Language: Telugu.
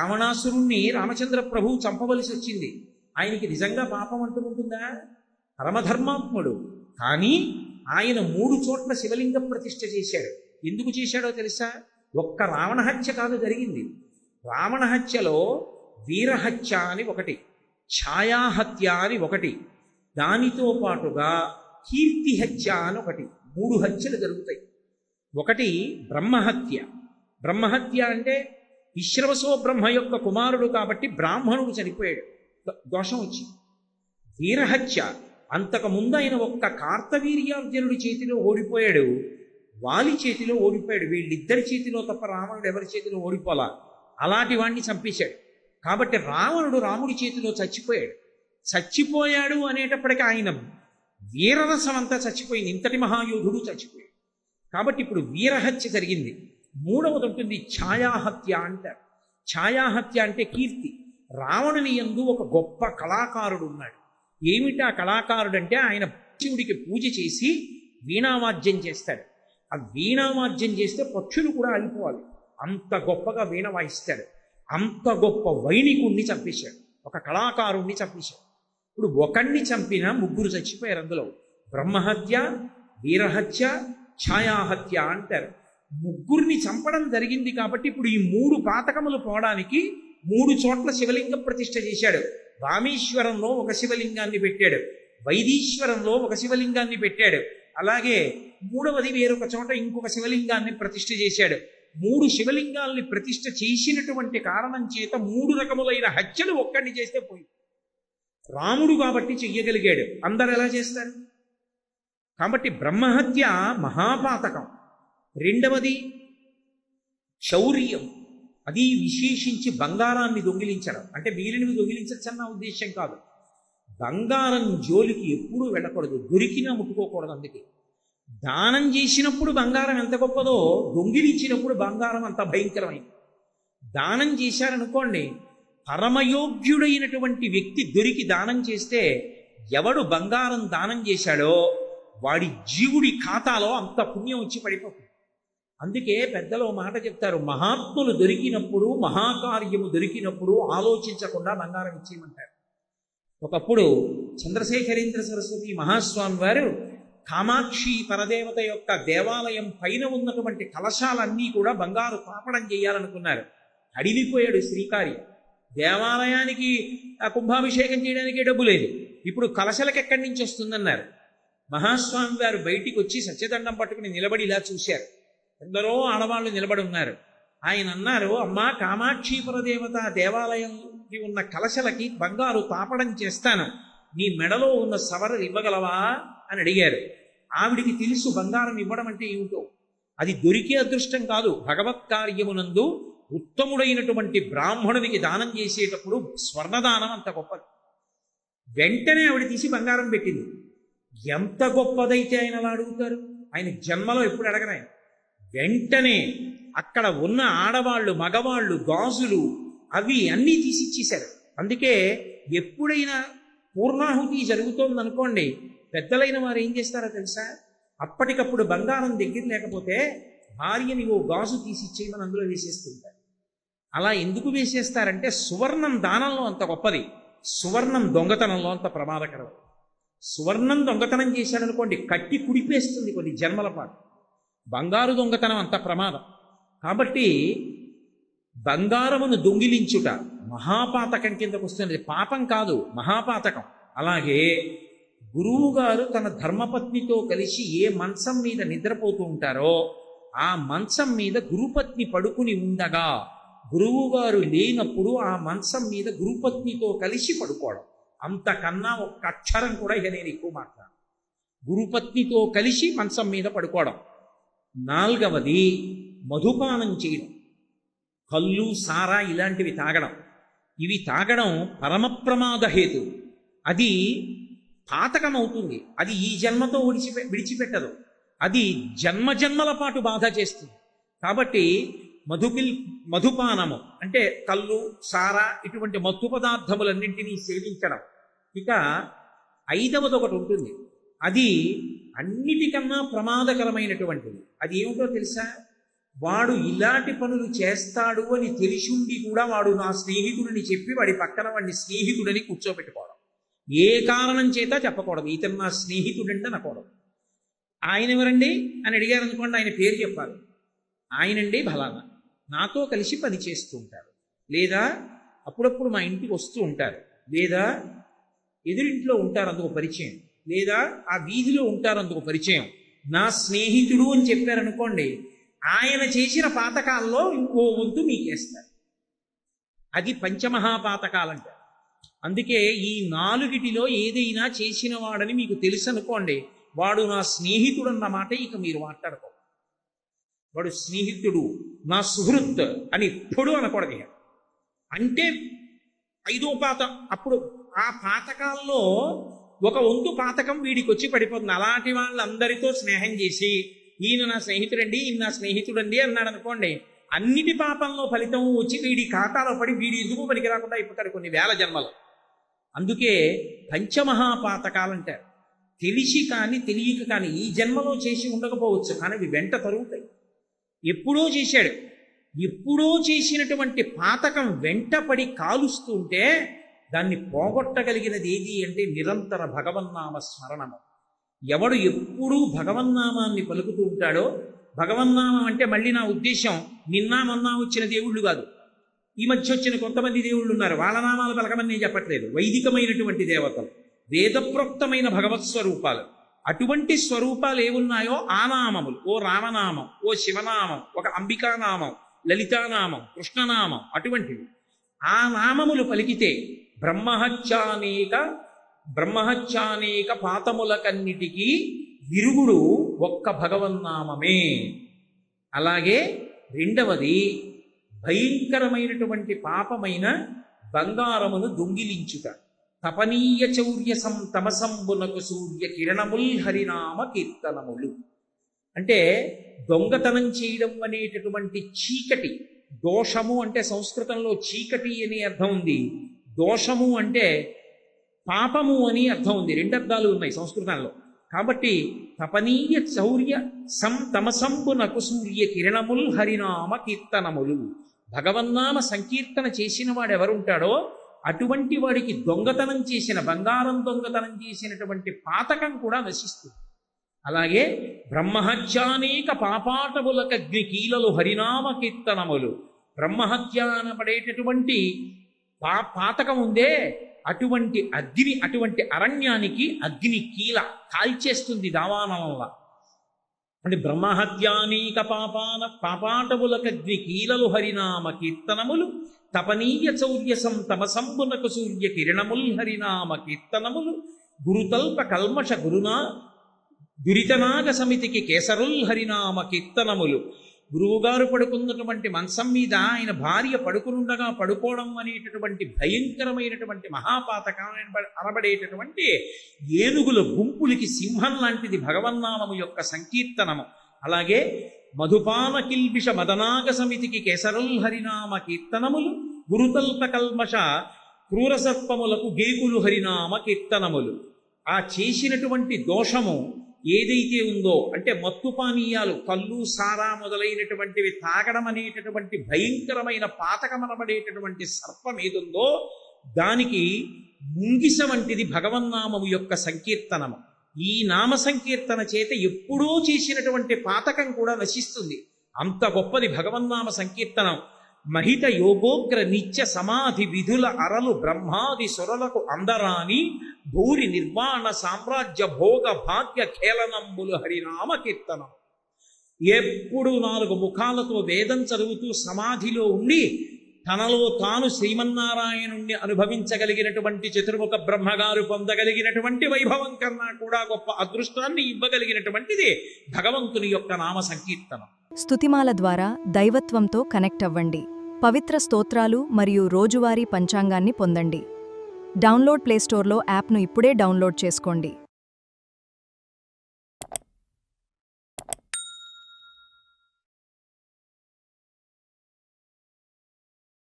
రావణాసురుణ్ణి రామచంద్ర ప్రభువు చంపవలసి వచ్చింది. ఆయనకి నిజంగా పాపం అంటుకుంటుందా? పరమధర్మాత్ముడు. కానీ ఆయన 3 చోట్ల శివలింగ ప్రతిష్ఠ చేశాడు. ఎందుకు చేశాడో తెలుసా? ఒక్క రావణహత్య కాదు జరిగింది. రావణహత్యలో వీరహత్య అని ఒకటి, ఛాయాహత్య అని ఒకటి, దానితో పాటుగా కీర్తిహత్య అని ఒకటి, 3 హత్యలు జరుగుతాయి. ఒకటి బ్రహ్మహత్య. బ్రహ్మహత్య అంటే విశ్రవసో బ్రహ్మ యొక్క కుమారుడు కాబట్టి బ్రాహ్మణుడు చనిపోయాడు, దోషం వచ్చింది. వీరహత్య, అంతకుముందు ఆయన ఒక్క కార్తవీర్యార్జునుడి చేతిలో ఓడిపోయాడు, వాలి చేతిలో ఓడిపోయాడు. వీళ్ళిద్దరి చేతిలో తప్ప రావణుడు ఎవరి చేతిలో ఓడిపోలా. అలాంటి వాణ్ణి చంపేశాడు. కాబట్టి రావణుడు రాముడి చేతిలో చచ్చిపోయాడు. చచ్చిపోయాడు అనేటప్పటికీ ఆయన వీరరసం అంతా చచ్చిపోయింది. ఇంతటి మహాయోధుడు చచ్చిపోయాడు. కాబట్టి ఇప్పుడు వీరహత్య జరిగింది. 3వది ఉంటుంది ఛాయాహత్య అంటారు. ఛాయాహత్య అంటే కీర్తి. రావణుని యందు ఒక గొప్ప కళాకారుడు ఉన్నాడు. ఏమిటా కళాకారుడు అంటే ఆయన శివుడికి పూజ చేసి వీణావాద్యం చేస్తాడు. ఆ వీణావాద్యం చేస్తే పక్షులు కూడా అలిపోవాలి, అంత గొప్పగా వీణ వాయిస్తాడు. అంత గొప్ప వైణికుణ్ణి చంపేశాడు, ఒక కళాకారుణ్ణి చంపేశాడు. ఇప్పుడు ఒకణ్ణి చంపినా 3 చచ్చిపోయారు. అందులో బ్రహ్మహత్య, వీరహత్య, ఛాయాహత్య అంటారు. 3 చంపడం జరిగింది. కాబట్టి ఇప్పుడు ఈ 3 పాతకములు పోవడానికి 3 చోట్ల శివలింగ ప్రతిష్ఠ చేశాడు. రామేశ్వరంలో ఒక శివలింగాన్ని పెట్టాడు, వైదీశ్వరంలో ఒక శివలింగాన్ని పెట్టాడు, అలాగే 3వది వేరొక చోట ఇంకొక శివలింగాన్ని ప్రతిష్ఠ చేశాడు. 3 శివలింగాల్ని ప్రతిష్ఠ చేసినటువంటి కారణం చేత 3 రకములైన హత్యలు ఒక్కడిని చేస్తే పోయి. రాముడు కాబట్టి చెయ్యగలిగాడు, అందరు ఎలా చేస్తారు? కాబట్టి బ్రహ్మహత్య మహాపాతకం. 2వది శౌర్యం, అది విశేషించి బంగారాన్ని దొంగిలించడం. అంటే మిగిలినవి దొంగిలించచ్చన్న ఉద్దేశం కాదు. బంగారం జోలికి ఎప్పుడూ వెళ్ళకూడదు, దొరికినా ముట్టుకోకూడదు. అందుకే దానం చేసినప్పుడు బంగారం ఎంత గొప్పదో, దొంగిలించినప్పుడు బంగారం అంత భయంకరమైంది. దానం చేశారనుకోండి, పరమయోగ్యుడైనటువంటి వ్యక్తి దొరికి దానం చేస్తే ఎవడు బంగారం దానం చేశాడో వాడి జీవుడి ఖాతాలో అంత పుణ్యం వచ్చి పడిపోతుంది. అందుకే పెద్దలు మాట చెప్తారు, మహాత్ములు దొరికినప్పుడు, మహాకార్యము దొరికినప్పుడు ఆలోచించకుండా బంగారం ఇచ్చేయమంటారు. ఒకప్పుడు చంద్రశేఖరేంద్ర సరస్వతి మహాస్వామి వారు కామాక్షి పరదేవత యొక్క దేవాలయం పైన ఉన్నటువంటి కలశాలన్నీ కూడా బంగారు తాపడం చేయాలనుకున్నారు. అడిగిపోయాడు శ్రీకారి. దేవాలయానికి కుంభాభిషేకం చేయడానికి డబ్బు లేదు, ఇప్పుడు కలశలకు ఎక్కడి నుంచి వస్తుందన్నారు. మహాస్వామి వారు బయటికి వచ్చి సత్యదండం పట్టుకుని నిలబడి ఇలా చూశారు. ఎందరో ఆడవాళ్ళు నిలబడి ఉన్నారు. ఆయన అన్నారు, అమ్మా కామాక్షీపుర దేవత దేవాలయంకి ఉన్న కలశలకి బంగారు తాపడం చేస్తాను, నీ మెడలో ఉన్న సవరలు ఇవ్వగలవా అని అడిగారు. ఆవిడికి తెలుసు బంగారం ఇవ్వడం అంటే ఏమిటో. అది దొరికే అదృష్టం కాదు. భగవత్ కార్యమునందు ఉత్తముడైనటువంటి బ్రాహ్మణునికి దానం చేసేటప్పుడు స్వర్ణదానం అంత గొప్పది. వెంటనే ఆవిడ తీసి బంగారం పెట్టింది. ఎంత గొప్పదైతే ఆయన అలా అడుగుతారు? ఆయన జన్మలో ఎప్పుడు అడగరాయన. వెంటనే అక్కడ ఉన్న ఆడవాళ్ళు, మగవాళ్ళు గాజులు అవి అన్నీ తీసి ఇచ్చేశారు. అందుకే ఎప్పుడైనా పూర్ణాహుతి జరుగుతోందనుకోండి, పెద్దలైన వారు ఏం చేస్తారో తెలుసా? అప్పటికప్పుడు బంగారం దగ్గర లేకపోతే భార్యని ఓ గాజు తీసి ఇచ్చేయమని అందులో వేసేస్తుంటారు. అలా ఎందుకు వేసేస్తారంటే సువర్ణం దానంలో అంత గొప్పది, సువర్ణం దొంగతనంలో అంత ప్రమాదకరం. సువర్ణం దొంగతనం చేశాడనుకోండి, కట్టి కుడిపేస్తుంది కొన్ని జన్మల పాటు. బంగారు దొంగతనం అంత ప్రమాదం. కాబట్టి బంగారమును దొంగిలించుట మహాపాతకం కిందకు వస్తున్నది. పాపం కాదు, మహాపాతకం. అలాగే గురువుగారు తన ధర్మపత్నితో కలిసి ఏ మంచం మీద నిద్రపోతూ ఉంటారో ఆ మంచం మీద గురుపత్ని పడుకుని ఉండగా, గురువుగారు లేనప్పుడు ఆ మంచం మీద గురుపత్నితో కలిసి పడుకోవడం, అంతకన్నా ఒక్క అక్షరం కూడా ఇక నేను ఎక్కువ మాట్లాడు. గురుపత్నితో కలిసి మంచం మీద పడుకోవడం. 4వది మధుపానం చేయడం, కళ్ళు, సారా ఇలాంటివి తాగడం. ఇవి తాగడం పరమప్రమాద హేతు. అది పాతకమవుతుంది. అది ఈ జన్మతో విడిచిపెట్టదు. అది జన్మజన్మల పాటు బాధ చేస్తుంది. కాబట్టి మధుపానము అంటే కళ్ళు, సారా ఇటువంటి మత్తు పదార్థములన్నింటినీ సేవించడం. ఇక 5వది ఒకటి ఉంటుంది, అది అన్నిటికన్నా ప్రమాదకరమైనటువంటిది. అది ఏమిటో తెలుసా? వాడు ఇలాంటి పనులు చేస్తాడు అని తెలిసిండి కూడా వాడు నా స్నేహితుడిని చెప్పి వాడి పక్కన వాడిని స్నేహితుడని కూర్చోబెట్టుకోవడం. ఏ కారణం చేత చెప్పకూడదు, ఇతను నా స్నేహితుడంటే అనకూడదు. ఆయన ఎవరండి అని అడిగారు అనుకోండి, ఆయన పేరు చెప్పాలి. ఆయనండి ఫలానా, నాతో కలిసి పని చేస్తూ ఉంటారు, లేదా అప్పుడప్పుడు మా ఇంటికి వస్తూ ఉంటారు, లేదా ఎదురింట్లో ఉంటారు అందుకు పరిచయం, లేదా ఆ వీధిలో ఉంటారు అందుకు పరిచయం, నా స్నేహితుడు అని చెప్పారనుకోండి, ఆయన చేసిన పాతకాల్లో ఇంకో వంతు మీకేస్తారు. అది పంచమహాపాతకాలంటారు. అందుకే ఈ 4 ఏదైనా చేసిన వాడని మీకు తెలుసు అనుకోండి, వాడు నా స్నేహితుడు అన్నమాట ఇక మీరు మాట్లాడుకో. వాడు స్నేహితుడు, నా సుహృత్ అని ఎప్పుడు అనకూడదు. అంటే 5వ అప్పుడు ఆ పాతకాల్లో ఒక వంతు పాతకం వీడికి వచ్చి పడిపోతుంది. అలాంటి వాళ్ళందరితో స్నేహం చేసి ఈయన నా స్నేహితుడండి, ఈయన నా స్నేహితుడండి అన్నాడు అనుకోండి, అన్నిటి పాపంలో ఫలితం వచ్చి వీడి ఖాతాలో పడి వీడి ఎందుకు పనికి రాకుండా అయిపోతాడు కొన్ని వేల జన్మలు. అందుకే పంచమహాపాతకాలంటారు. తెలిసి కానీ తెలియక కానీ ఈ జన్మలో చేసి ఉండకపోవచ్చు, కానీ అవి వెంట తరుగుతాయి. ఎప్పుడో చేశాడు, ఎప్పుడో చేసినటువంటి పాతకం వెంట పడి కాలుస్తూ ఉంటే దాన్ని పోగొట్టగలిగినది ఏది అంటే నిరంతర భగవన్నామ స్మరణము. ఎవడు ఎప్పుడూ భగవన్నామాన్ని పలుకుతూ ఉంటాడో, భగవన్నామం అంటే మళ్ళీ నా ఉద్దేశం నిన్న మొన్న వచ్చిన దేవుళ్ళు కాదు, ఈ మధ్య వచ్చిన కొంతమంది దేవుళ్ళు ఉన్నారు, వాళ్ళ నామాలు పలకమని నేను చెప్పట్లేదు. వైదికమైనటువంటి దేవతలు, వేదప్రోక్తమైన భగవత్ స్వరూపాలు, అటువంటి స్వరూపాలు ఏమున్నాయో ఆ నామములు, ఓ రామనామం, ఓ శివనామం, ఒక అంబికానామం, లలితానామం, కృష్ణనామం, అటువంటివి ఆ నామములు పలికితే బ్రహ్మహత్యానేక పాతములకన్నిటికీ విరుగుడు ఒక్క భగవన్నామమే. అలాగే రెండవది భయంకరమైనటువంటి పాపమైన బంగారమును దొంగిలించుట. తపనీయ చౌర్య తమసంబునకు సూర్య కిరణముల్ హరినామ కీర్తనములు. అంటే దొంగతనం చేయడం అనేటటువంటి చీకటి, దోషము అంటే సంస్కృతంలో చీకటి అని అర్థం ఉంది, దోషము అంటే పాపము అని అర్థం ఉంది. 2 అర్థాలు ఉన్నాయి సంస్కృతంలో. కాబట్టి తపనీయ చౌర్య తమసంబునకు సూర్య కిరణముల్ హరినామ కీర్తనములు. భగవన్నామ సంకీర్తన చేసిన వాడు ఎవరుంటాడో అటువంటి వాడికి దొంగతనం చేసిన, బంగారం దొంగతనం చేసినటువంటి పాతకం కూడా నశిస్తుంది. అలాగే బ్రహ్మహత్యానేక పాపాటములకగ్ని కీలలు హరినామ కీర్తనములు. బ్రహ్మహత్య అనబడేటటువంటి పాతకం ఉందే, అటువంటి అగ్ని, అటువంటి అరణ్యానికి అగ్ని కీల కాల్చేస్తుంది దావానలంలా. అంటే బ్రహ్మహత్యానేక పాపాటములకగ్ని కీలలు హరినామ కీర్తనములు. తపనీయ చౌర్య తమసంబునకు సూర్య కిరణముల్ హరినామ కీర్తనములు. గురుతల్ప కల్మష దురితనాగ సమితికి కేసరుల్ హరినామ కీర్తనములు. గురువుగారు పడుకున్నటువంటి మంచం మీద ఆయన భార్య పడుకునుండగా పడుకోవడం అనేటటువంటి భయంకరమైనటువంటి మహాపాతకం అనబడేటటువంటి ఏనుగుల గుంపులకి సింహం లాంటిది భగవన్నామము యొక్క సంకీర్తనము. అలాగే మధుపాన కిల్బిష మదనాగ సమితికి కేసరుల్ హరినామ కీర్తనములు. గురుతల్ప కల్మష క్రూరసర్పములకు గేకులు హరినామ కీర్తనములు. ఆ చేసినటువంటి దోషము ఏదైతే ఉందో, అంటే మత్తు పానీయాలు, కళ్ళు, సారా మొదలైనటువంటివి తాగడం అనేటటువంటి భయంకరమైన పాతకమనబడేటటువంటి సర్పం ఏదుందో దానికి ముంగిస వంటిది భగవన్నామము యొక్క సంకీర్తనము. ఈ నామ సంకీర్తన చేత ఎప్పుడూ చేసినటువంటి పాతకం కూడా నశిస్తుంది. అంత గొప్పది భగవన్నామ సంకీర్తనం. మహిత యోగోగ్ర నిత్య సమాధి విధుల అరలు బ్రహ్మాది సురలకు అందరాని భూరి నిర్వాణ సామ్రాజ్య భోగ భాగ్య ఖేళనంబులు హరినామ కీర్తనం. ఎప్పుడు 4 ముఖాలతో వేదం చదువుతూ సమాధిలో ఉండి తనలో తాను శ్రీమన్నారాయణుణ్ణి అనుభవించగలిగినటువంటి చతుర్ముఖ బ్రహ్మగారు పొందగలిగినటువంటి వైభవం కన్నా కూడా గొప్ప అదృష్టాన్ని ఇవ్వగలిగినటువంటిది భగవంతుని యొక్క నామ సంకీర్తనం. స్తుతిమాల ద్వారా దైవత్వంతో కనెక్ట్ అవ్వండి. పవిత్ర స్తోత్రాలు మరియు రోజువారీ పంచాంగాన్ని పొందండి. డౌన్లోడ్ ప్లేస్టోర్లో యాప్ను ఇప్పుడే డౌన్లోడ్ చేసుకోండి.